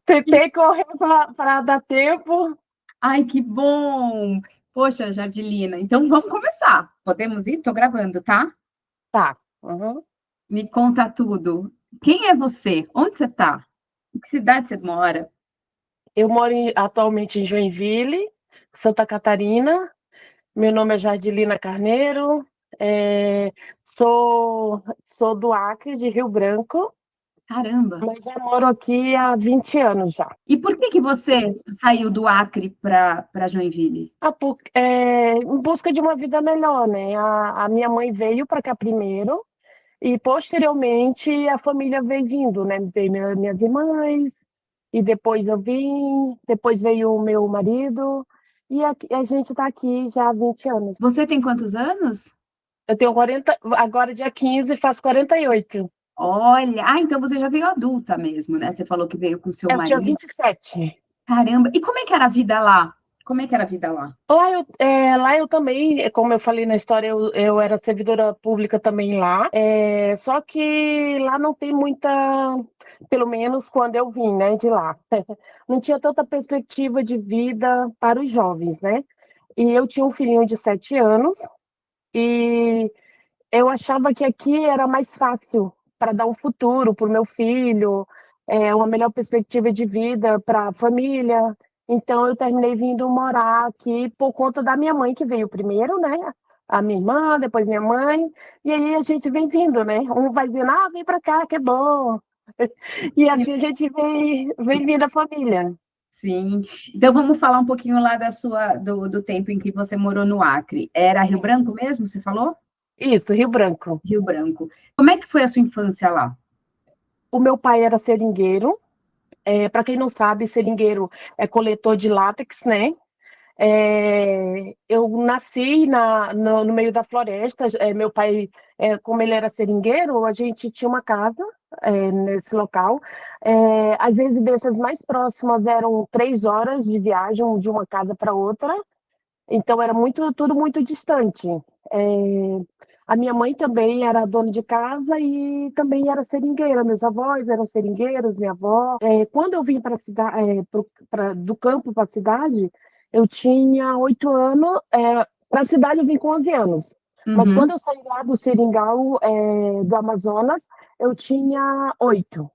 Tentei correr para dar tempo. Ai, que bom! Poxa, Jardilina, então vamos começar. Podemos ir? Tô gravando, tá? Tá. Uhum. Me conta tudo. Quem é você? Onde você tá? Em que cidade você mora? Eu moro atualmente em Joinville, Santa Catarina. Meu nome é Jardilina Carneiro. é, sou do Acre, de Rio Branco, Caramba! mas já moro aqui há 20 anos já. E por que que você saiu do Acre para Joinville? Em busca de uma vida melhor, né? A minha mãe veio para cá primeiro e, posteriormente, a família veio vindo, né? Veio minhas irmãs, e depois eu vim, depois veio o meu marido, e a gente está aqui já há 20 anos. Você tem quantos anos? Eu tenho 40, agora dia 15 faço 48. Olha, então você já veio adulta mesmo, né? Você falou que veio com seu Eu tinha marido. 27. Caramba! E como é que era a vida lá? Como é que era a vida lá? Lá eu também, como eu falei na história, eu era servidora pública também lá. Só que lá não tem muita, pelo menos quando eu vim, né, de lá, não tinha tanta perspectiva de vida para os jovens, né? E eu tinha um filhinho de 7 anos e eu achava que aqui era mais fácil para dar um futuro para o meu filho, uma melhor perspectiva de vida para a família. Então, eu terminei vindo morar aqui por conta da minha mãe, que veio primeiro, né? A minha irmã, depois minha mãe. E aí a gente vem vindo, né? Um vai dizendo, vem para cá, que é bom. E assim a gente vem vindo a família. Sim. Então vamos falar um pouquinho lá do tempo em que você morou no Acre. Era Rio Branco mesmo, você falou? Isso, Rio Branco. Rio Branco. Como é que foi a sua infância lá? O meu pai era seringueiro. Para quem não sabe, seringueiro é coletor de látex, né? Eu nasci no meio da floresta. Meu pai, como ele era seringueiro, a gente tinha uma casa nesse local. As residências mais próximas eram 3 horas de viagem de uma casa para outra, então era tudo muito distante. É, a minha mãe também era dona de casa e também era seringueira. Meus avós eram seringueiros, minha avó. Quando eu vim para do campo para a cidade, eu tinha 8 anos. Para a cidade eu vim com 11 anos. Mas quando Uhum. eu saí lá do Seringal, do Amazonas, eu tinha 8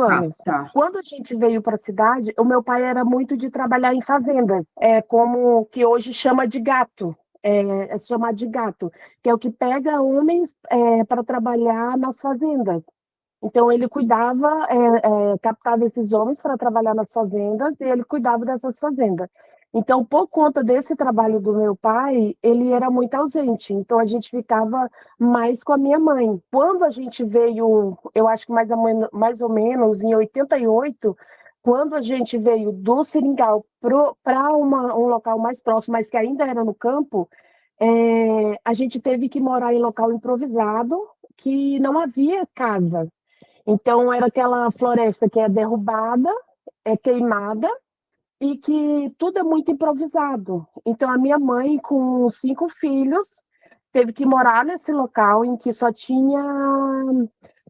Ah, anos. tá. Quando a gente veio para a cidade, o meu pai era muito de trabalhar em fazendas, como que hoje chama de gato, é chamado de gato, que é o que pega homens para trabalhar nas fazendas. Então ele cuidava, captava esses homens para trabalhar nas fazendas e ele cuidava dessas fazendas. Então, por conta desse trabalho do meu pai, ele era muito ausente. Então a gente ficava mais com a minha mãe. Quando a gente veio, eu acho que mais ou menos em 88, quando a gente veio do Seringal para um local mais próximo, mas que ainda era no campo, a gente teve que morar em local improvisado, que não havia casa. Então, era aquela floresta que é derrubada, é queimada, e que tudo é muito improvisado. Então, a minha mãe, com 5 filhos, teve que morar nesse local em que só tinha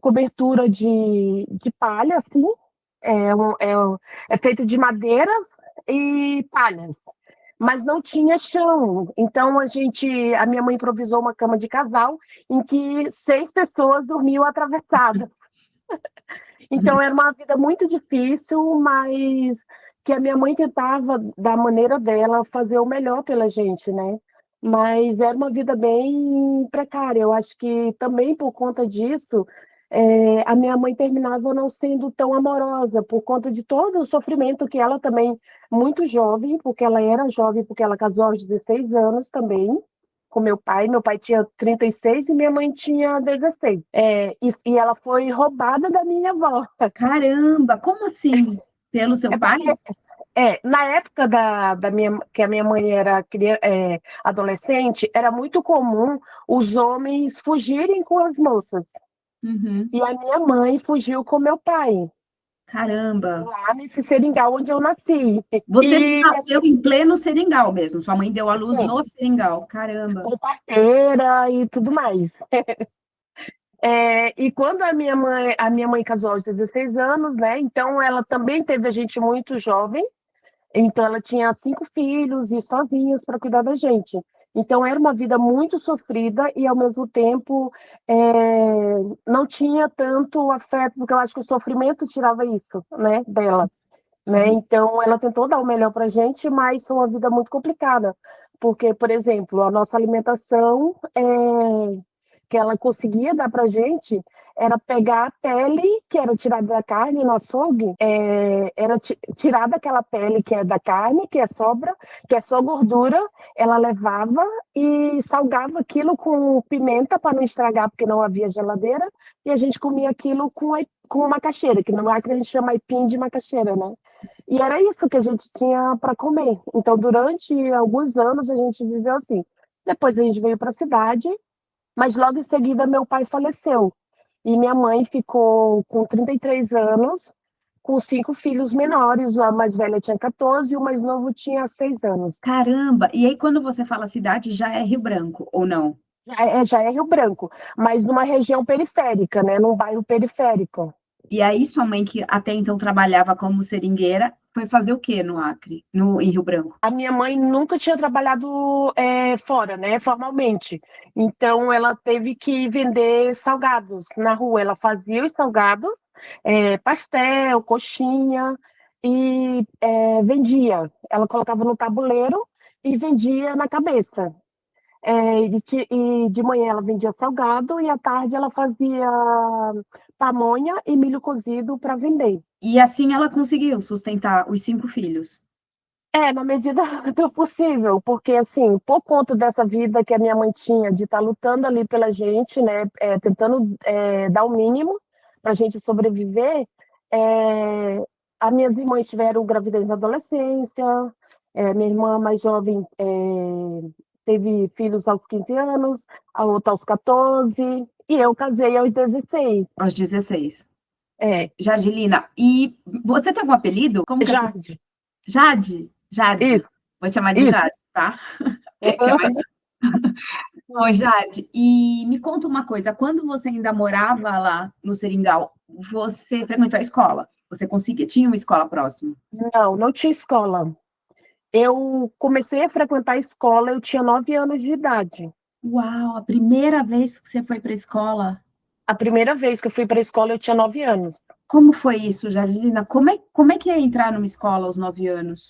cobertura de palha, assim, é feito de madeira e palhas, mas não tinha chão. Então, a minha mãe improvisou uma cama de casal em que 6 pessoas dormiam atravessadas. Então era uma vida muito difícil, mas que a minha mãe tentava, da maneira dela, fazer o melhor pela gente, né? Mas era uma vida bem precária. Eu acho que também por conta disso, a minha mãe terminava não sendo tão amorosa, por conta de todo o sofrimento que ela também, muito jovem, porque ela era jovem, porque ela casou aos 16 anos também, com meu pai. Meu pai tinha 36 e minha mãe tinha 16. E ela foi roubada da minha avó. Caramba, como assim? Pelo seu É pai? porque, na época que a minha mãe era adolescente, era muito comum os homens fugirem com as moças. Uhum. E a minha mãe fugiu com meu pai, Caramba. lá nesse seringal onde eu nasci. Você E, nasceu em pleno Seringal mesmo. Sua mãe deu à luz assim, no Seringal. Caramba. com parteira e tudo mais. E quando a minha mãe casou aos 16 anos, né? Então ela também teve a gente muito jovem. Então ela tinha 5 filhos e sozinhas para cuidar da gente. Então era uma vida muito sofrida e ao mesmo tempo não tinha tanto afeto, porque eu acho que o sofrimento tirava isso, né, dela, né? Uhum. Então ela tentou dar o melhor para a gente, mas foi uma vida muito complicada, porque, por exemplo, a nossa alimentação que ela conseguia dar para gente era pegar a pele que era tirada da carne no açougue, era tirada aquela pele que é da carne, que é sobra, que é só gordura, ela levava e salgava aquilo com pimenta para não estragar, porque não havia geladeira, e a gente comia aquilo com macaxeira, que no Acre a gente chama aipim de macaxeira, né? E era isso que a gente tinha para comer. Então, durante alguns anos, a gente viveu assim. Depois a gente veio para a cidade, mas logo em seguida meu pai faleceu. E minha mãe ficou com 33 anos, com 5 filhos menores. A mais velha tinha 14 e o mais novo tinha 6 anos. Caramba! E aí, quando você fala cidade, já é Rio Branco, ou não? Já é Rio Branco, mas numa região periférica, né? Num bairro periférico. E aí, sua mãe, que até então trabalhava como seringueira, foi fazer o quê no Acre, em Rio Branco? A minha mãe nunca tinha trabalhado fora, né, formalmente. Então, ela teve que vender salgados na rua. Ela fazia os salgados, pastel, coxinha, e vendia. Ela colocava no tabuleiro e vendia na cabeça. E de manhã ela vendia salgado e à tarde ela fazia pamonha e milho cozido para vender. E assim ela conseguiu sustentar os 5 filhos. Na medida do possível, porque assim, por conta dessa vida que a minha mãe tinha de estar lutando ali pela gente, né, tentando dar o mínimo para a gente sobreviver, é, as minhas irmãs tiveram gravidez na adolescência, minha irmã mais jovem teve filhos aos 15 anos, a outra aos 14, e eu casei aos 16. Aos 16. É, Jadilina, e você tem algum apelido? Como que as pessoas... Jade, Jade? Jade. isso, Vou te chamar de isso. Jade, tá? Que é mais... Ô, Jade, e me conta uma coisa, quando você ainda morava lá no Seringal, você frequentou a escola? Você conseguia, tinha uma escola próxima? Não, não tinha escola. Eu comecei a frequentar a escola, eu tinha 9 anos de idade. Uau, a primeira vez que você foi para a escola. A primeira vez que eu fui para a escola, eu tinha 9 anos. Como foi isso, Jardina? Como é que é entrar numa escola aos 9 anos?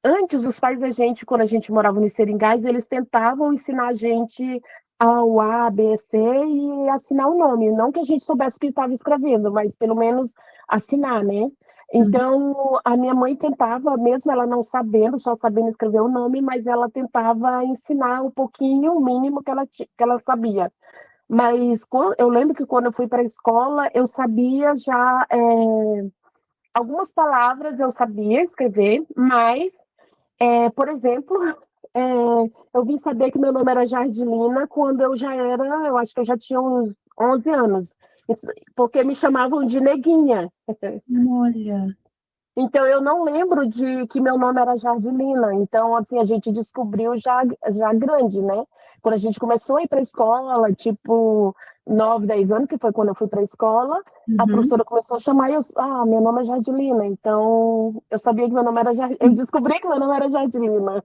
Antes, os pais da gente, quando a gente morava nos Seringais, eles tentavam ensinar a gente ao A, B, C e assinar o nome. Não que a gente soubesse o que estava escrevendo, mas pelo menos assinar, né? Uhum. Então, a minha mãe tentava, mesmo ela não sabendo, só sabendo escrever o nome, mas ela tentava ensinar um pouquinho, o mínimo que ela sabia. Mas eu lembro que quando eu fui para a escola, eu sabia já algumas palavras eu sabia escrever, mas, por exemplo, é, eu vim saber que meu nome era Jardilina quando eu acho que eu já tinha uns 11 anos, porque me chamavam de Neguinha. Olha, Então, eu não lembro de que meu nome era Jardilina. Então, assim, a gente descobriu já grande, né? Quando a gente começou a ir para a escola, tipo, 9, 10 anos, que foi quando eu fui para a escola, a uhum. professora começou a chamar e meu nome é Jardilina. Então, eu sabia que meu nome era Jardilina. Eu descobri que meu nome era Jardilina.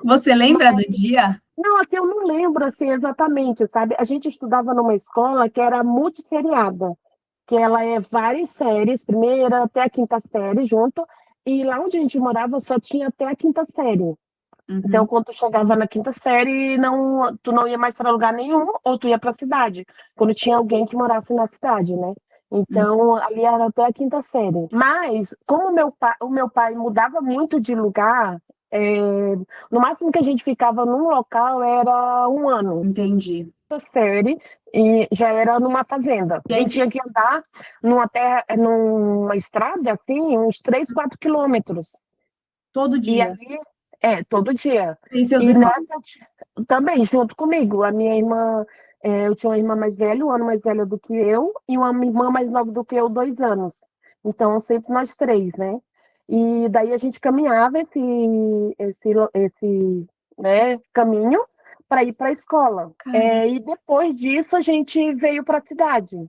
Você lembra do dia? Não, assim, eu não lembro, assim, exatamente, sabe? A gente estudava numa escola que era multisseriada, que ela é várias séries, primeira até a quinta série junto, e lá onde a gente morava só tinha até a quinta série. Então, Uhum. quando tu chegava na quinta série, não, tu não ia mais para lugar nenhum, ou tu ia para a cidade, quando tinha alguém que morasse na cidade, né? Uhum. Então, ali era até a quinta série. Mas, como o meu pai mudava muito de lugar, no máximo que a gente ficava num local era um ano. Entendi. Série e já era numa fazenda. A E aí, gente tinha que andar numa estrada, assim, uns 3, 4 quilômetros. todo E dia. aí, todo dia. E seus E irmãos? nessa, também, junto comigo, a minha irmã, eu tinha uma irmã mais velha, um ano mais velha do que eu, e uma irmã mais nova do que eu, 2 anos. Então, sempre nós três, né? E daí a gente caminhava esse, né, caminho para ir para a escola. Cara, E depois disso a gente veio para a cidade.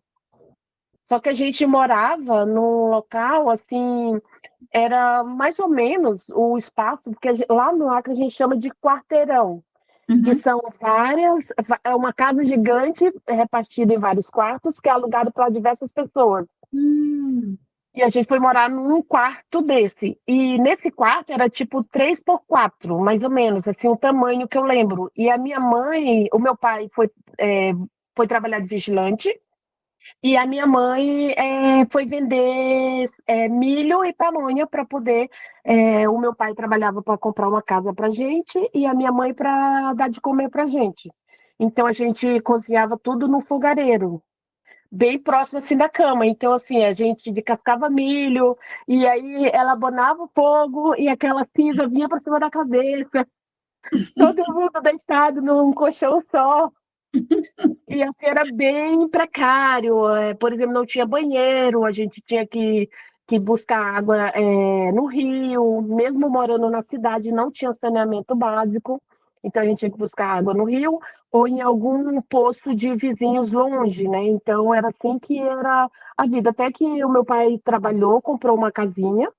Só que a gente morava num local assim, era mais ou menos o espaço, porque lá no Acre a gente chama de quarteirão, que uhum. são várias, é uma casa gigante repartida em vários quartos, que é alugado para diversas pessoas. Hum, E a gente foi morar num quarto desse. E nesse quarto era tipo 3 por 4, mais ou menos, assim, o tamanho que eu lembro. E a minha mãe, o meu pai foi trabalhar de vigilante, e a minha mãe foi vender milho e pamonha para poder. O meu pai trabalhava para comprar uma casa para gente e a minha mãe para dar de comer para gente. Então a gente cozinhava tudo no fogareiro, bem próximo assim da cama. Então, assim, a gente descascava milho, e aí ela abonava o fogo e aquela cinza vinha para cima da cabeça, todo mundo deitado num colchão só. E assim, era bem precário. Por exemplo, não tinha banheiro, a gente tinha que buscar água no rio, mesmo morando na cidade, não tinha saneamento básico, então a gente tinha que buscar água no rio ou em algum poço de vizinhos longe, né? Então era assim que era a vida. Até que o meu pai trabalhou, comprou uma casinha,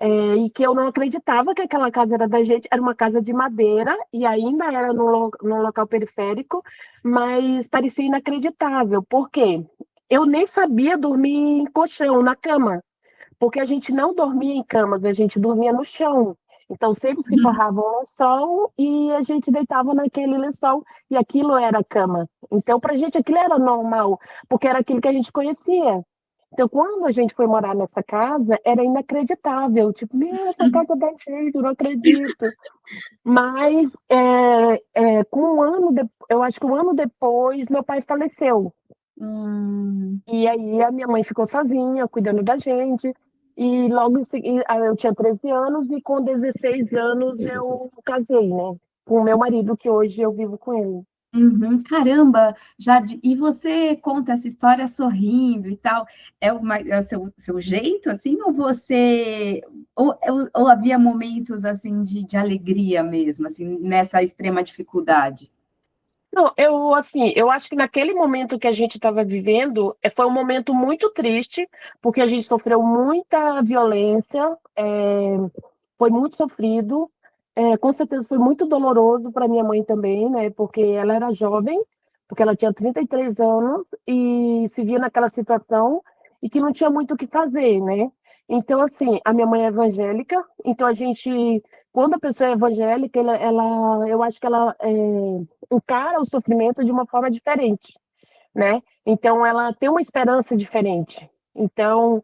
e que eu não acreditava que aquela casa era da gente, era uma casa de madeira e ainda era num local periférico, mas parecia inacreditável. Por quê? Eu nem sabia dormir em colchão, na cama, porque a gente não dormia em camas, a gente dormia no chão. Então sempre se forrava um lençol e a gente deitava naquele lençol e aquilo era a cama. Então para a gente aquilo era normal, porque era aquilo que a gente conhecia. Então, quando a gente foi morar nessa casa, era inacreditável. Tipo, meu, essa casa dá jeito, não acredito. Mas, com eu acho que um ano depois, meu pai faleceu. hum. E aí a minha mãe ficou sozinha, cuidando da gente. E logo em seguida, eu tinha 13 anos e com 16 anos eu casei, né? Com o meu marido, que hoje eu vivo com ele. Uhum. Caramba, Jade, e você conta essa história sorrindo e tal, é o seu jeito, assim, ou você, ou havia momentos, assim, de alegria mesmo, assim, nessa extrema dificuldade? Não, assim, eu acho que naquele momento que a gente estava vivendo, foi um momento muito triste, porque a gente sofreu muita violência, foi muito sofrido, com certeza foi muito doloroso para minha mãe também, né? Porque ela era jovem, porque ela tinha 33 anos e se via naquela situação e que não tinha muito o que fazer, né? Então, assim, a minha mãe é evangélica, então a gente, quando a pessoa é evangélica, eu acho que ela encara o sofrimento de uma forma diferente, né? Então ela tem uma esperança diferente. Então,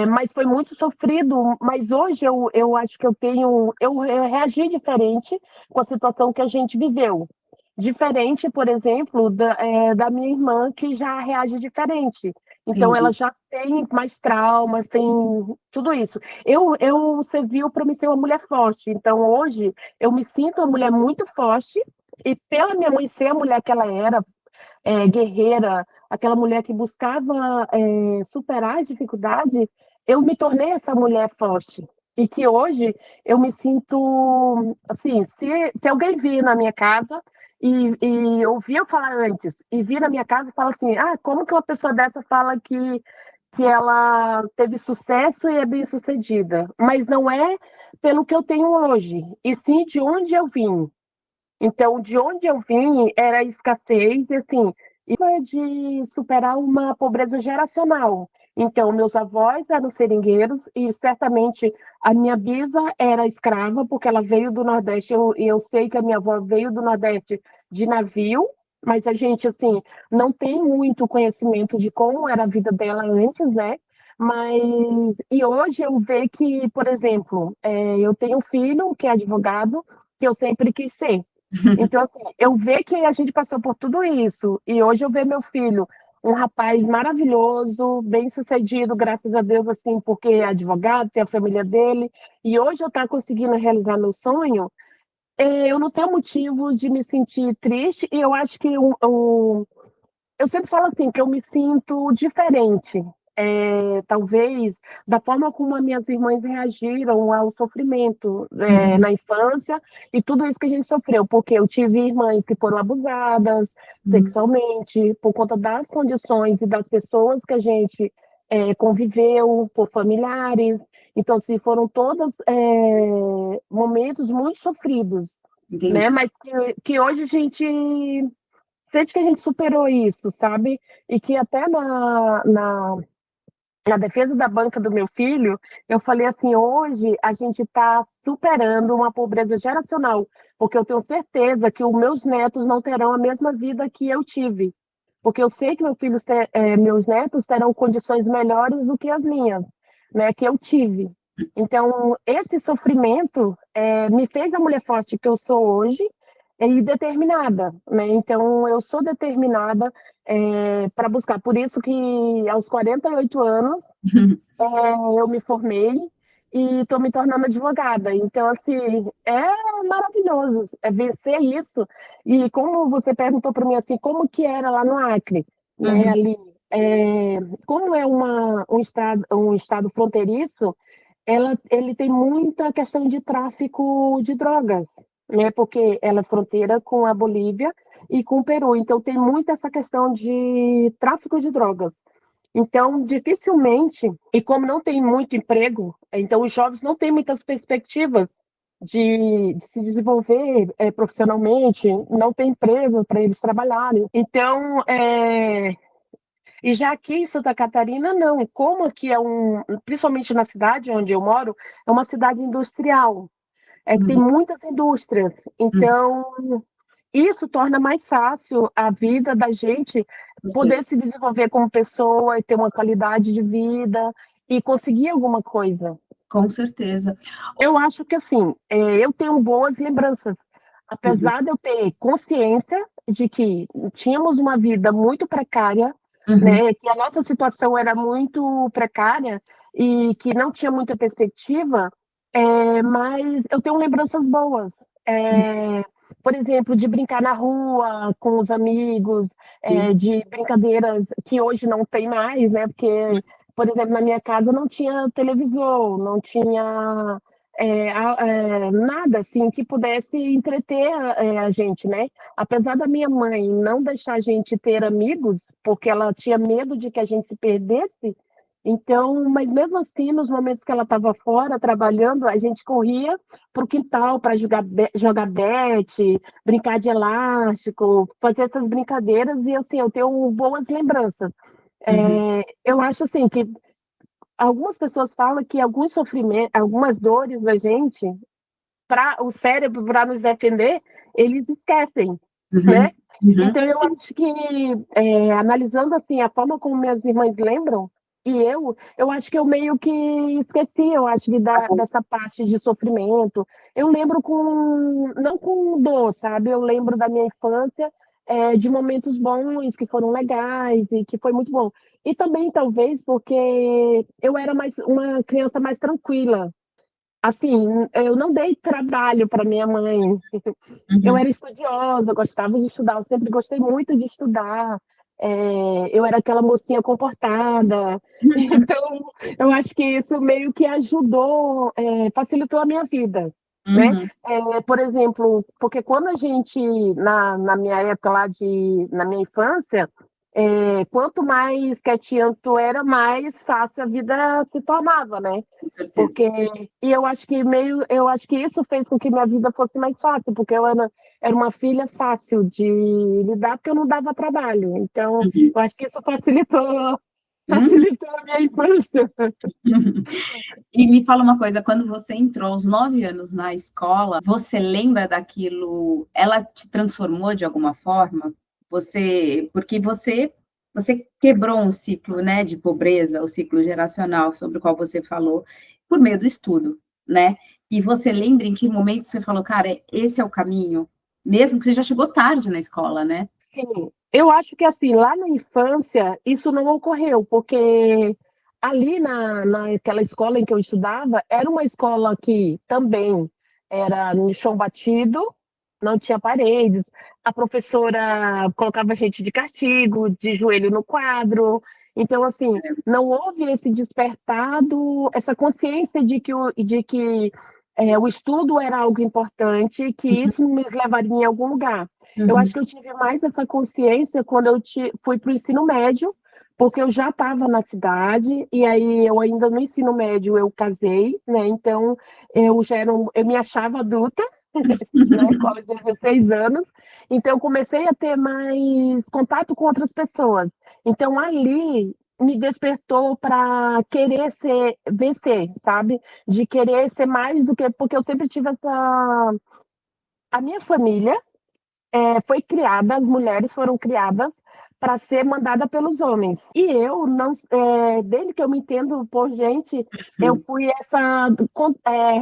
mas foi muito sofrido. Mas hoje eu acho que eu reagi diferente com a situação que a gente viveu. Diferente, por exemplo, da minha irmã, que já reage diferente. Então, ela Entendi. já tem mais traumas, tem tudo isso. Você viu para mim ser uma mulher forte. Então, hoje, eu me sinto uma mulher muito forte, e pela minha mãe ser a mulher que ela era, guerreira, aquela mulher que buscava superar as dificuldades, eu me tornei essa mulher forte. E que hoje eu me sinto, assim, se alguém vir na minha casa e ouvir eu falar antes, e vir na minha casa e fala assim, como que uma pessoa dessa fala que ela teve sucesso e é bem-sucedida? Mas não é pelo que eu tenho hoje, e sim de onde eu vim. Então, de onde eu vim era escassez, e assim, isso é de superar uma pobreza geracional. Então, meus avós eram seringueiros e certamente a minha bisa era escrava, porque ela veio do Nordeste, e eu sei que a minha avó veio do Nordeste de navio, mas a gente, assim, não tem muito conhecimento de como era a vida dela antes, né? E hoje eu vejo que, por exemplo, eu tenho um filho que é advogado, que eu sempre quis ser. Então, assim, eu vejo que a gente passou por tudo isso, e hoje eu vejo meu filho, um rapaz maravilhoso, bem-sucedido, graças a Deus, assim, porque é advogado, tem a família dele, e hoje eu estou conseguindo realizar meu sonho, eu não tenho motivo de me sentir triste, e eu acho que eu sempre falo assim, que eu me sinto diferente. talvez, da forma como as minhas irmãs reagiram ao sofrimento na infância e tudo isso que a gente sofreu, porque eu tive irmãs que foram abusadas sexualmente por conta das condições e das pessoas que a gente conviveu, por familiares. Então, assim, foram todos momentos muito sofridos, né? Entendi. Mas que hoje a gente sente que a gente superou isso, sabe? E que até na defesa da banca do meu filho, eu falei assim, hoje a gente está superando uma pobreza geracional, porque eu tenho certeza que os meus netos não terão a mesma vida que eu tive, porque eu sei que meus netos terão condições melhores do que as minhas, né, que eu tive. Então, esse sofrimento me fez a mulher forte que eu sou hoje e determinada, né? Então, eu sou determinada para buscar. Por isso que aos 48 anos eu me formei e estou me tornando advogada. Então, assim, é maravilhoso vencer isso. E como você perguntou para mim, assim, como que era lá no Acre, né, Uhum. ali, como é um estado fronteiriço, ele tem muita questão de tráfico de drogas, né, porque ela é fronteira com a Bolívia e com o Peru. Então, tem muito essa questão de tráfico de drogas. Então, dificilmente, e como não tem muito emprego, então os jovens não têm muitas perspectivas de se desenvolver profissionalmente, não tem emprego para eles trabalharem. Então, e já aqui em Santa Catarina, não. Como aqui principalmente na cidade onde eu moro, é uma cidade industrial, que tem Uhum. muitas indústrias. Uhum. Então, isso torna mais fácil a vida da gente Com certeza. poder se desenvolver como pessoa e ter uma qualidade de vida e conseguir alguma coisa. Com certeza. Eu acho que, assim, eu tenho boas lembranças, Uhum. apesar de eu ter consciência de que tínhamos uma vida muito precária, Uhum. né, que a nossa situação era muito precária e que não tinha muita perspectiva, mas eu tenho lembranças boas. É, por exemplo, de brincar na rua com os amigos, Uhum. de brincadeiras que hoje não tem mais, né? Porque, por exemplo, na minha casa não tinha televisor, não tinha nada assim que pudesse entreter a gente, né? Apesar da minha mãe não deixar a gente ter amigos, porque ela tinha medo de que a gente se perdesse, então, mas mesmo assim, nos momentos que ela estava fora trabalhando, a gente corria para o quintal para jogar bete, brincar de elástico, fazer essas brincadeiras e assim, eu tenho boas lembranças. Uhum. Eu acho assim que algumas pessoas falam que alguns sofrimentos, algumas dores da gente, para o cérebro, para nos defender, eles esquecem, né? Uhum. Uhum. Então, eu acho que, analisando assim, a forma como minhas irmãs lembram, e eu acho que eu meio que esqueci, eu acho, dessa parte de sofrimento. Eu lembro não com dor, sabe? Eu lembro da minha infância, de momentos bons, que foram legais e que foi muito bom. E também, talvez, porque eu era uma criança mais tranquila. Assim, eu não dei trabalho para minha mãe. Eu Uhum. era estudiosa, eu gostava de estudar, eu sempre gostei muito de estudar. Eu era aquela mocinha comportada. Então, eu acho que isso meio que ajudou, facilitou a minha vida, né? Uhum. Por exemplo, porque quando a gente, na minha época lá, na minha infância, quanto mais quietinha tu era, mais fácil a vida se tornava, né? Com certeza. Porque eu acho que isso fez com que minha vida fosse mais fácil, porque era uma filha fácil de lidar, porque eu não dava trabalho. Então, Uhum. eu acho que isso facilitou, Uhum. facilitou a minha infância. Uhum. E me fala uma coisa, quando você entrou aos 9 anos na escola, você lembra daquilo? Ela te transformou de alguma forma? Porque você quebrou um ciclo, né, de pobreza, o ciclo geracional sobre o qual você falou, por meio do estudo, né? E você lembra em que momento você falou, cara, esse é o caminho, mesmo que você já chegou tarde na escola, né? Sim, eu acho que assim, lá na infância, isso não ocorreu, porque ali naquela escola em que eu estudava, era uma escola que também era no chão batido, não tinha paredes, a professora colocava a gente de castigo, de joelho no quadro, Então, assim, não houve esse despertado, essa consciência de que o estudo era algo importante, que isso me levaria em algum lugar. Eu acho Uhum. que eu tive mais essa consciência quando fui para o ensino médio, porque eu já estava na cidade, e aí eu ainda no ensino médio eu casei, né? Então eu me achava adulta na escola de 16 anos, então eu comecei a ter mais contato com outras pessoas. Então ali me despertou para querer vencer, sabe? De querer ser mais do que, porque eu sempre tive essa. A minha família foi criada, as mulheres foram criadas para ser mandada pelos homens. E eu não, desde que eu me entendo por gente, eu Uhum. fui essa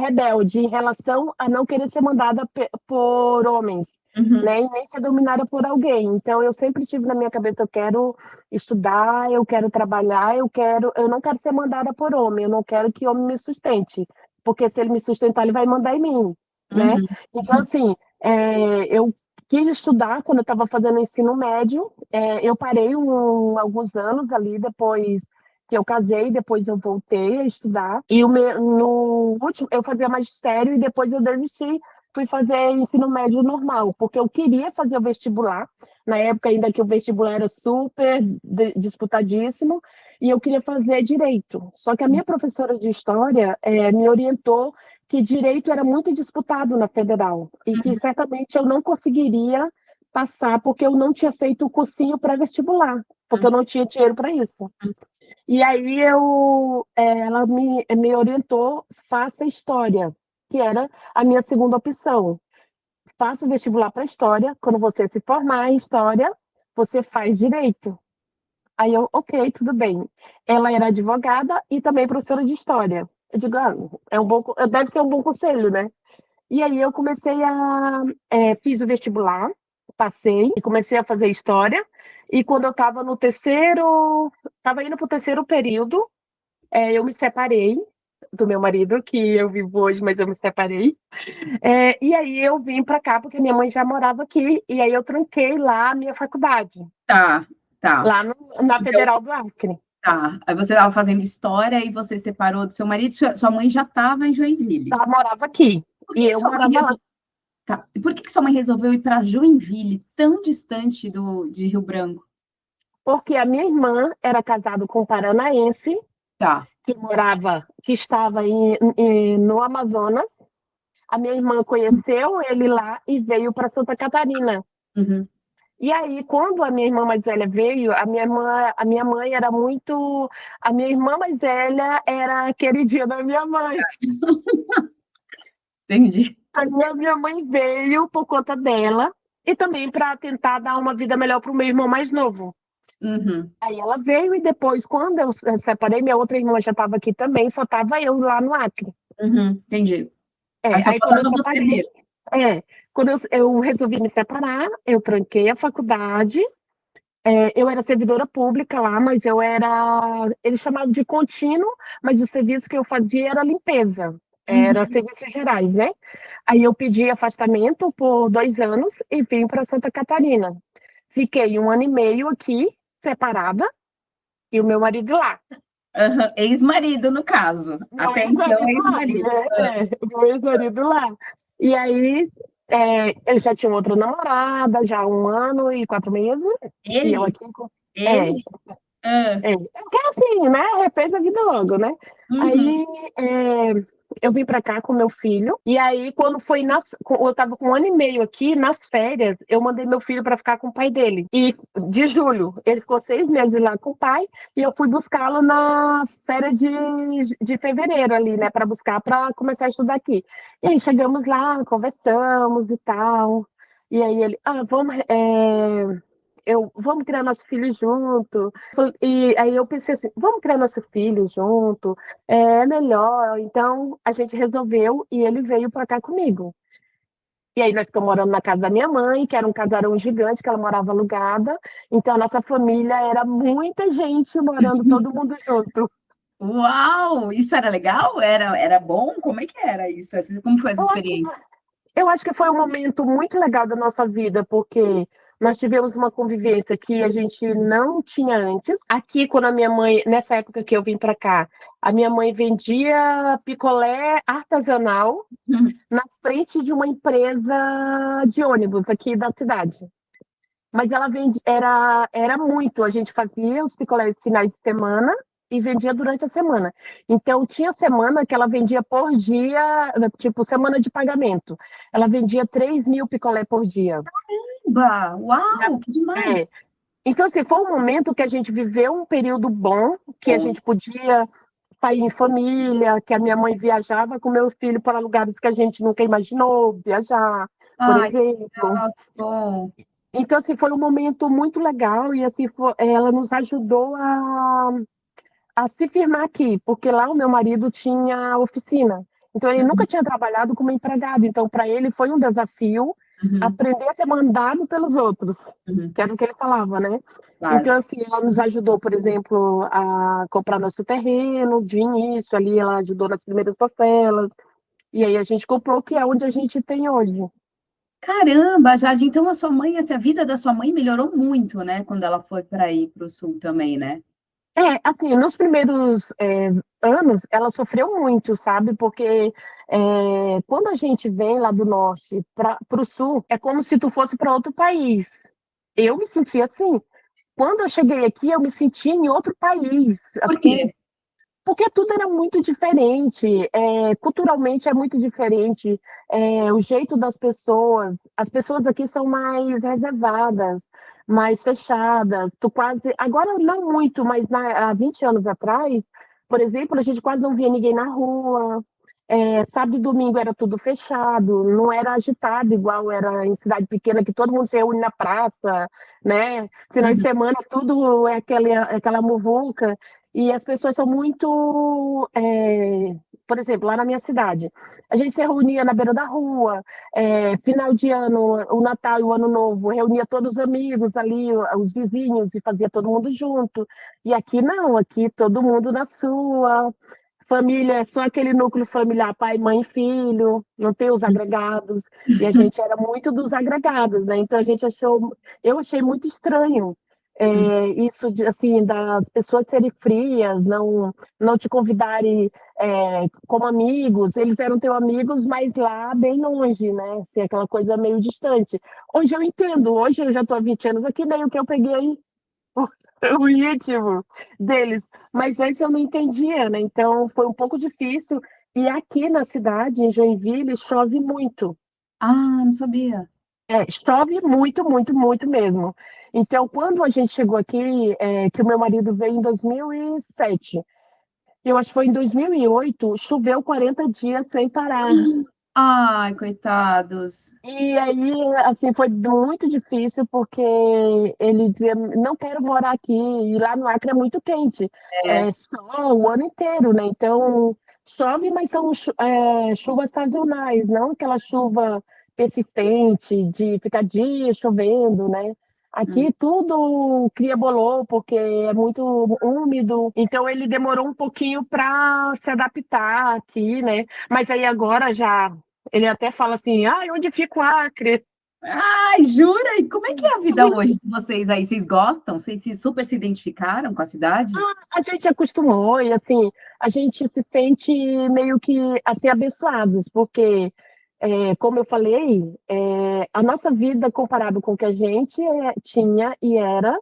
rebelde em relação a não querer ser mandada por homens, Uhum. né? E nem ser dominada por alguém. Então eu sempre tive na minha cabeça, eu quero estudar, eu quero trabalhar, eu não quero ser mandada por homem, eu não quero que homem me sustente, porque se ele me sustentar, ele vai mandar em mim, né? Uhum. Então assim, eu quis estudar quando eu estava fazendo ensino médio. Eu parei alguns anos ali, depois que eu casei, depois eu voltei a estudar. E no último, eu fazia magistério e depois eu desisti, fui fazer ensino médio normal, porque eu queria fazer o vestibular, na época ainda que o vestibular era super disputadíssimo, e eu queria fazer direito. Só que a minha professora de história me orientou que direito era muito disputado na federal e que certamente eu não conseguiria passar porque eu não tinha feito o cursinho pré-vestibular, porque eu não tinha dinheiro para isso. E aí ela me orientou, faça história, que era a minha segunda opção. Faça o vestibular para história, quando você se formar em história, você faz direito. Aí eu, ok, tudo bem. Ela era advogada e também professora de história. Eu digo, deve ser um bom conselho, né? E aí eu fiz o vestibular, passei e comecei a fazer história. E quando eu estava indo para o terceiro período, eu me separei do meu marido, que eu vivo hoje, mas eu me separei. E aí eu vim para cá, porque minha mãe já morava aqui, e aí eu tranquei lá a minha faculdade, Tá, tá. lá na Então, Federal do Acre. tá. Aí você estava fazendo história e você separou do seu marido, sua mãe já estava em Joinville. Ela morava aqui, Por e que que eu sua mãe morava lá. resolveu, tá. E por que que sua mãe resolveu ir para Joinville, tão distante de Rio Branco? Porque a minha irmã era casada com um paranaense, Tá. que estava no Amazonas. A minha irmã conheceu ele lá e veio para Santa Catarina. Uhum. E aí, quando a minha irmã mais velha veio, a minha mãe era muito. A minha irmã mais velha era a queridinha da minha mãe. Entendi. Minha mãe veio por conta dela e também para tentar dar uma vida melhor para o meu irmão mais novo. Uhum. Aí ela veio e depois, quando eu separei, minha outra irmã já estava aqui também, só estava eu lá no Acre. Uhum. Entendi. Aí só Aí quando eu faltava você separei, vir. é, quando eu resolvi me separar, eu tranquei a faculdade. Eu era servidora pública lá, mas eles chamavam de contínuo, mas o serviço que eu fazia era limpeza, era Uhum. serviços gerais, né? Aí eu pedi afastamento por 2 anos e vim para Santa Catarina. Fiquei 1 ano e meio aqui, separada, e o meu marido lá. Uhum. Ex-marido, no caso. Meu Até então, ex-marido lá, ex-marido. meu ex-marido lá. E aí, ele já tinha outra namorada, já há 1 ano e 4 meses, e eu Ele? aqui é, Ele? Ah. porque assim, né, arrepende a vida logo, né? Uhum. Aí, eu vim pra cá com meu filho, e aí quando eu tava com 1 ano e meio aqui, nas férias, eu mandei meu filho para ficar com o pai dele, e de julho, ele ficou 6 meses lá com o pai, e eu fui buscá-lo nas férias de fevereiro ali, né, para buscar, para começar a estudar aqui. E aí chegamos lá, conversamos e tal, e aí ele, vamos criar nosso filho junto. E aí eu pensei assim, vamos criar nosso filho junto, é melhor. Então a gente resolveu e ele veio para cá comigo. E aí nós ficamos morando na casa da minha mãe, que era um casarão gigante, que ela morava alugada. Então a nossa família era muita gente morando, todo mundo junto. Uau! Isso era legal? Era bom? Como é que era isso? Como foi essa Eu acho, experiência? eu acho que foi um momento muito legal da nossa vida, porque Nós tivemos uma convivência que a gente não tinha antes. Aqui, quando a minha mãe, nessa época que eu vim para cá, a minha mãe vendia picolé artesanal na frente de uma empresa de ônibus aqui da cidade. Mas ela vendia, era muito. A gente fazia os picolés de finais de semana e vendia durante a semana. Então, tinha semana que ela vendia por dia, tipo, semana de pagamento. Ela vendia 3.000 picolé por dia. Uau, que É. demais! Então, assim, foi um momento que a gente viveu um período bom, que a gente podia sair em família, que a minha mãe viajava com meu filho para lugares que a gente nunca imaginou viajar, por Ai, exemplo. que bom. Então, assim, foi um momento muito legal e assim, ela nos ajudou a se firmar aqui, porque lá o meu marido tinha oficina. Então, ele nunca tinha trabalhado como empregado. Então, para ele foi um desafio Uhum, aprender a ser mandado pelos outros, uhum, que era o que ele falava, né? claro. Então, assim, ela nos ajudou, por exemplo, a comprar nosso terreno de início ali, ela ajudou nas primeiras parcelas, e aí a gente comprou, que é onde a gente tem hoje. Caramba, Jade, então a sua mãe, assim, a vida da sua mãe melhorou muito, né? Quando ela foi para aí para o sul também, né? É, assim, nos primeiros anos, ela sofreu muito, sabe? Porque quando a gente vem lá do norte para o sul, é como se tu fosse para outro país. Eu me senti assim. Quando eu cheguei aqui, eu me senti em outro país, Por quê? assim, porque tudo era muito diferente, culturalmente é muito diferente, o jeito das pessoas. As pessoas aqui são mais reservadas, mais fechadas. Tu quase, agora não muito, mas há 20 anos atrás, por exemplo, a gente quase não via ninguém na rua. Sábado e domingo era tudo fechado, não era agitado igual era em cidade pequena, que todo mundo se reúne na praça, né? Final de Uhum. semana tudo é aquela muvuca. E as pessoas são muito, por exemplo, lá na minha cidade, a gente se reunia na beira da rua, final de ano, o Natal e o Ano Novo, reunia todos os amigos ali, os vizinhos, e fazia todo mundo junto. E aqui não, aqui todo mundo na sua, família, é só aquele núcleo familiar, pai, mãe, filho, não tem os agregados. E a gente era muito dos agregados, né? Então a gente eu achei muito estranho isso de, assim, das pessoas serem frias, não te convidarem como amigos. Eles eram teus amigos, mas lá bem longe, né? Assim, aquela coisa meio distante. Hoje eu entendo, hoje eu já estou há 20 anos aqui, meio que eu peguei o ritmo deles, mas antes eu não entendia, né? Então foi um pouco difícil. E aqui na cidade, em Joinville, chove muito. Ah, não sabia. Chove muito, muito, muito mesmo. Então, quando a gente chegou aqui, que o meu marido veio em 2007, eu acho que foi em 2008, choveu 40 dias sem parar. Ai, coitados. E aí, assim, foi muito difícil porque ele dizia, não quero morar aqui. E lá no Acre é muito quente, É. sol o ano inteiro, né? Então, chove, mas são chuvas sazonais, não aquela chuva persistente de ficar dias chovendo, né? Hum. Aqui tudo cria bolor porque é muito úmido, então ele demorou um pouquinho para se adaptar aqui, né? Mas aí agora já ele até fala assim: ah, onde fica o Acre? Ai, jura? E como é que é a vida hoje de vocês aí? Vocês gostam? Vocês super se identificaram com a cidade? A gente acostumou e assim, a gente se sente meio que assim abençoados, porque como eu falei, a nossa vida comparado com o que a gente tinha e era,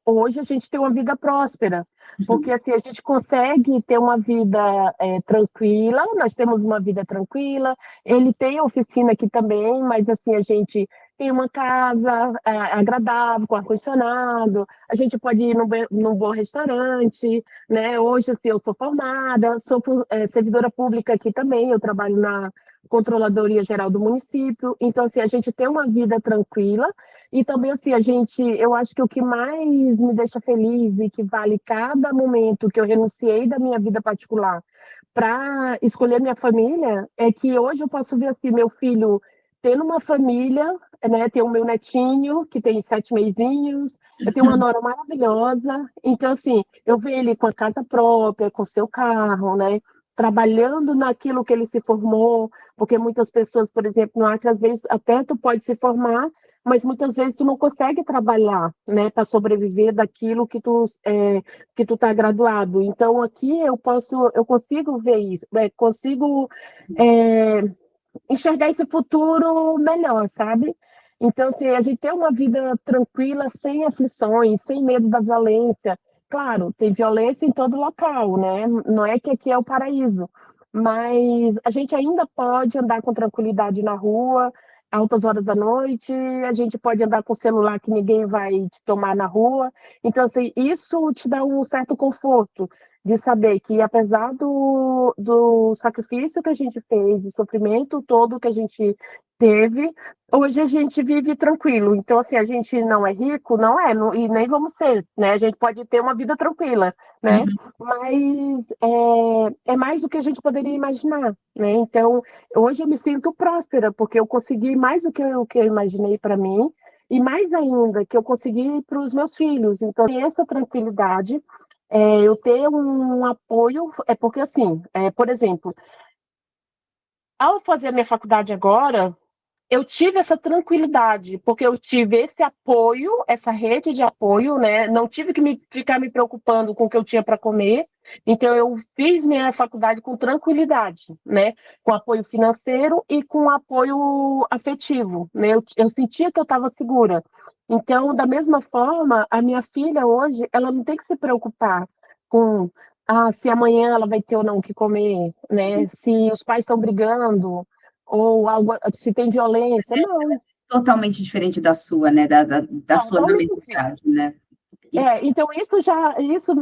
hoje a gente tem uma vida próspera, porque Uhum. assim, a gente consegue ter uma vida tranquila, nós temos uma vida tranquila, ele tem oficina aqui também, mas assim, a gente tem uma casa agradável, com ar-condicionado, a gente pode ir num bom restaurante, né? Hoje, assim, eu sou formada, sou servidora pública aqui também, eu trabalho na Controladoria Geral do município, então, assim, a gente tem uma vida tranquila, e também, assim, eu acho que o que mais me deixa feliz e que vale cada momento que eu renunciei da minha vida particular para escolher minha família é que hoje eu posso ver assim, meu filho tendo uma família, né? Tem o meu netinho, que tem 7 mesinhos, eu tenho uma nora maravilhosa, então, assim, eu vejo ele com a casa própria, com seu carro, né? trabalhando naquilo que ele se formou, porque muitas pessoas, por exemplo, no arte, às vezes até tu pode se formar, mas muitas vezes tu não consegue trabalhar, né, para sobreviver daquilo que tu tá graduado. Então aqui eu consigo ver isso, consigo é, enxergar esse futuro melhor, sabe? Então, assim, a gente ter uma vida tranquila, sem aflições, sem medo da violência. Claro, tem violência em todo local, né? Não é que aqui é o paraíso, mas a gente ainda pode andar com tranquilidade na rua, altas horas da noite, a gente pode andar com o celular que ninguém vai te tomar na rua. Então, assim, isso te dá um certo conforto de saber que, apesar do sacrifício que a gente fez, do sofrimento todo que a gente teve, hoje a gente vive tranquilo. Então, assim, a gente não é rico, não é, e nem vamos ser, né? A gente pode ter uma vida tranquila, né? Uhum. Mas é mais do que a gente poderia imaginar, né? Então, hoje eu me sinto próspera, porque eu consegui mais do que eu imaginei para mim, e mais ainda, que eu consegui para os meus filhos. Então, tem essa tranquilidade, eu ter um apoio, porque assim, por exemplo, ao fazer a minha faculdade agora, eu tive essa tranquilidade, porque eu tive esse apoio, essa rede de apoio, né? Não tive que ficar me preocupando com o que eu tinha para comer. Então, eu fiz minha faculdade com tranquilidade, né? Com apoio financeiro e com apoio afetivo, né? Eu sentia que eu estava segura. Então, da mesma forma, a minha filha hoje, ela não tem que se preocupar com se amanhã ela vai ter ou não o que comer, né? Se os pais estão brigando, ou algo, se tem violência, não. Totalmente diferente da sua, né? Da sua na mesma Totalmente. idade, né? E, Então isso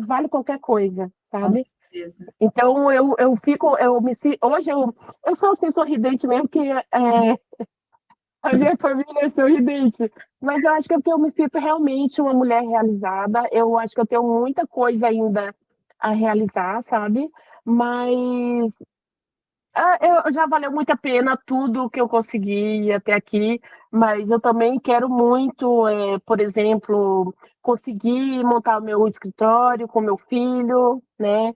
vale qualquer coisa, com sabe? certeza. Então hoje eu sou assim sorridente mesmo, que a minha família é sorridente, mas eu acho que é porque eu me sinto realmente uma mulher realizada, eu acho que eu tenho muita coisa ainda a realizar, sabe? Mas já valeu muito a pena tudo que eu consegui até aqui, mas eu também quero muito, por exemplo, conseguir montar o meu escritório com meu filho, né?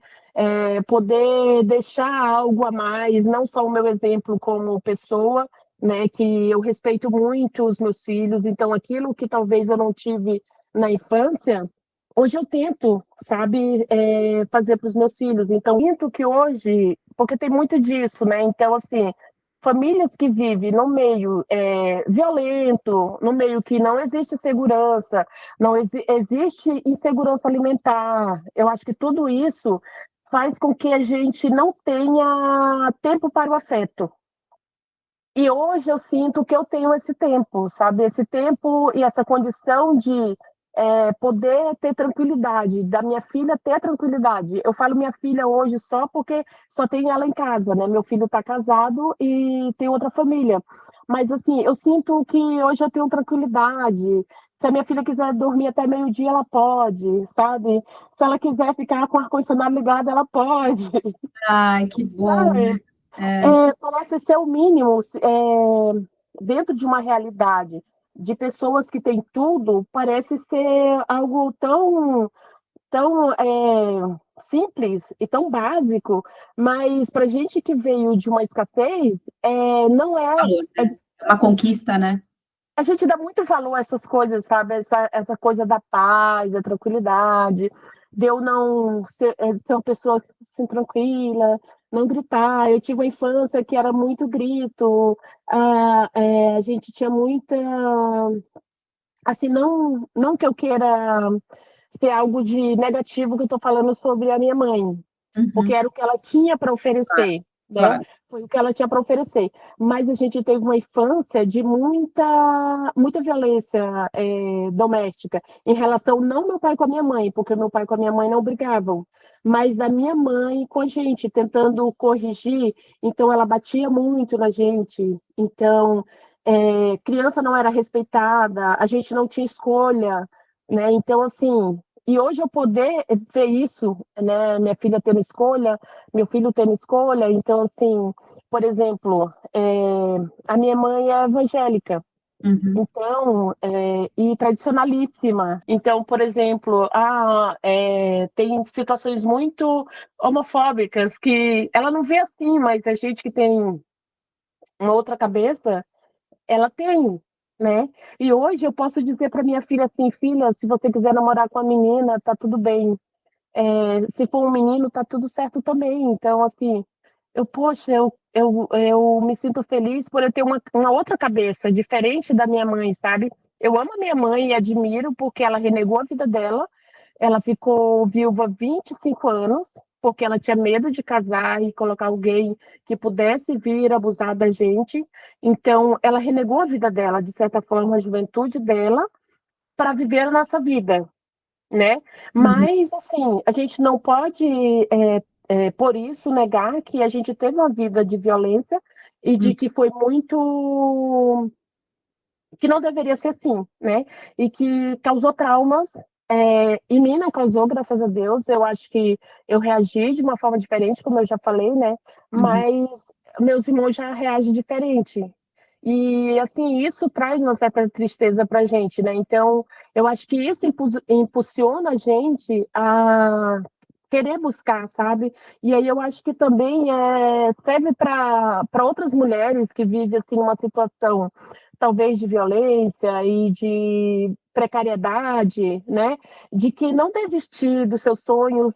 Poder deixar algo a mais, não só o meu exemplo como pessoa, né? Que eu respeito muito os meus filhos, então aquilo que talvez eu não tive na infância, hoje eu tento, sabe, fazer para os meus filhos. Então, sinto que hoje, porque tem muito disso, né? Então, assim, famílias que vivem no meio violento, no meio que não existe segurança, não existe insegurança alimentar. Eu acho que tudo isso faz com que a gente não tenha tempo para o afeto. E hoje eu sinto que eu tenho esse tempo, sabe? Esse tempo e essa condição de poder ter tranquilidade, da minha filha ter tranquilidade. Eu falo minha filha hoje só porque só tem ela em casa, né? Meu filho está casado e tem outra família. Mas, assim, eu sinto que hoje eu tenho tranquilidade. Se a minha filha quiser dormir até meio-dia, ela pode, sabe? Se ela quiser ficar com o ar-condicionado ligado, ela pode. Ai, que bom, Sabe? né? É, Parece ser o mínimo dentro de uma realidade de pessoas que têm tudo, parece ser algo tão simples e tão básico, mas para gente que veio de uma escassez, não é, valor, é né? É uma conquista, né? a gente dá muito valor a essas coisas, sabe? Essa coisa da paz, da tranquilidade, de eu não ser uma pessoa assim, tranquila, não gritar. Eu tive uma infância que era muito grito, a gente tinha muita. Assim, não que eu queira ter algo de negativo que eu estou falando sobre a minha mãe, porque Uhum, era o que ela tinha para claro, oferecer, né? claro. Foi o que ela tinha para oferecer. Mas a gente teve uma infância de muita violência doméstica, em relação, não meu pai com a minha mãe, porque meu pai com a minha mãe não brigavam, mas da minha mãe com a gente, tentando corrigir. Então, ela batia muito na gente. Então, criança não era respeitada, a gente não tinha escolha, né? Então, assim, e hoje eu poder ver isso, né? Minha filha tendo escolha, meu filho tendo escolha, então, assim, por exemplo, a minha mãe é evangélica, Uhum. Então, e tradicionalíssima. Então, por exemplo, tem situações muito homofóbicas que ela não vê assim, mas a gente que tem uma outra cabeça, ela tem, né? E hoje eu posso dizer para minha filha assim, filha, se você quiser namorar com a menina, tá tudo bem. Se for um menino, tá tudo certo também. Então, assim, poxa, eu me sinto feliz por eu ter uma outra cabeça, diferente da minha mãe, sabe? Eu amo a minha mãe e admiro porque ela renegou a vida dela. Ela ficou viúva 25 anos, porque ela tinha medo de casar e colocar alguém que pudesse vir abusar da gente. Então, ela renegou a vida dela, de certa forma, a juventude dela, para viver a nossa vida, né? Uhum. Mas, assim, a gente não pode, por isso, negar que a gente teve uma vida de violência e de Uhum. que foi muito que não deveria ser assim, né? E que causou traumas. Em mim não causou, graças a Deus. Eu acho que eu reagi de uma forma diferente, como eu já falei, né? Uhum. Mas meus irmãos já reagem diferente. E, assim, isso traz uma certa tristeza para a gente, né? Então, eu acho que isso impulsiona a gente a querer buscar, sabe? E aí eu acho que também serve para outras mulheres que vivem, assim, uma situação talvez de violência e de precariedade, né? De que não desistir dos seus sonhos.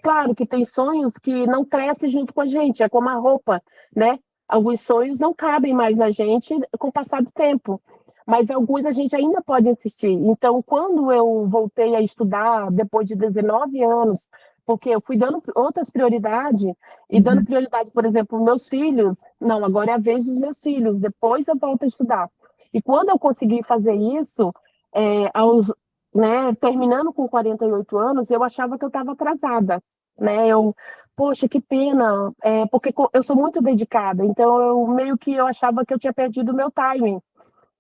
Claro que tem sonhos que não crescem junto com a gente, é como a roupa, né? Alguns sonhos não cabem mais na gente com o passar do tempo, mas alguns a gente ainda pode insistir. Então, quando eu voltei a estudar, depois de 19 anos, porque eu fui dando outras prioridades, e dando Uhum. prioridade, por exemplo, aos meus filhos, não, agora é a vez dos meus filhos, depois eu volto a estudar. E quando eu consegui fazer isso, aos, né, terminando com 48 anos, eu achava que eu estava atrasada, né? Poxa, que pena, porque eu sou muito dedicada, então eu achava que eu tinha perdido o meu timing.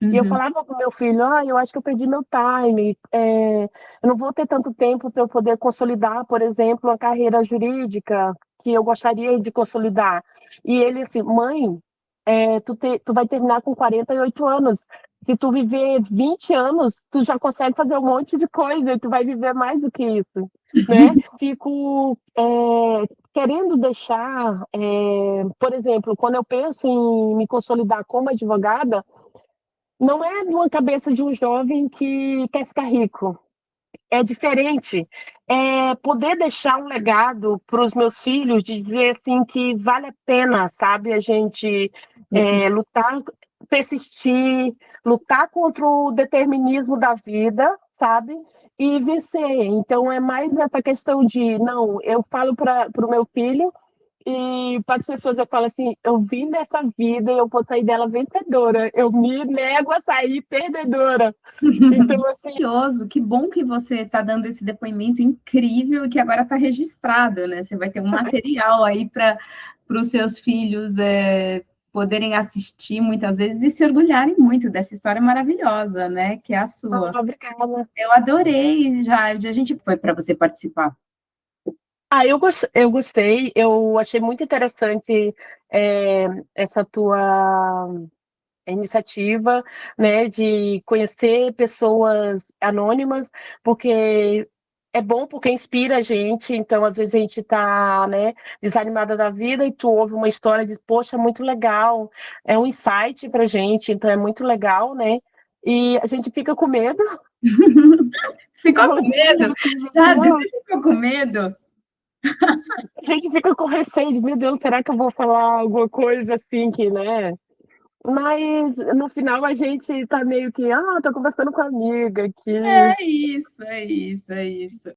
E eu Uhum. falava para o meu filho, eu acho que eu perdi meu time, eu não vou ter tanto tempo para eu poder consolidar, por exemplo, uma carreira jurídica que eu gostaria de consolidar. E ele assim, mãe, tu vai terminar com 48 anos. Se tu viver 20 anos, tu já consegue fazer um monte de coisa, tu vai viver mais do que isso, né? Fico querendo deixar, por exemplo, quando eu penso em me consolidar como advogada, não é de uma cabeça de um jovem que quer ficar rico. É diferente. É poder deixar um legado para os meus filhos, de dizer assim que vale a pena, sabe, a gente lutar, persistir, lutar contra o determinismo da vida, sabe, e vencer. Então é mais essa questão de, não, eu falo para o meu filho e para as pessoas eu falo assim, eu vim dessa vida e eu vou sair dela vencedora. Eu me nego a sair perdedora. Então, assim, Maravilhoso, que bom que você está dando esse depoimento incrível e que agora está registrado, né? Você vai ter um material aí para os seus filhos poderem assistir muitas vezes e se orgulharem muito dessa história maravilhosa, né? Que é a sua. obrigada. Eu adorei, Jade. A gente foi para você participar. Eu gostei, eu achei muito interessante essa tua iniciativa, né, de conhecer pessoas anônimas, porque é bom porque inspira a gente, então às vezes a gente tá, né, desanimada da vida e tu ouve uma história de, poxa, muito legal, é um insight pra gente, então é muito legal, né, e a gente fica com medo, fica Ficou com falando, medo? meu Jade, Deus, você ficou com medo? a gente fica com receio de, meu Deus, será que eu vou falar alguma coisa assim que, né? Mas no final a gente tá meio que, tô conversando com a amiga aqui. É isso, é isso, é isso.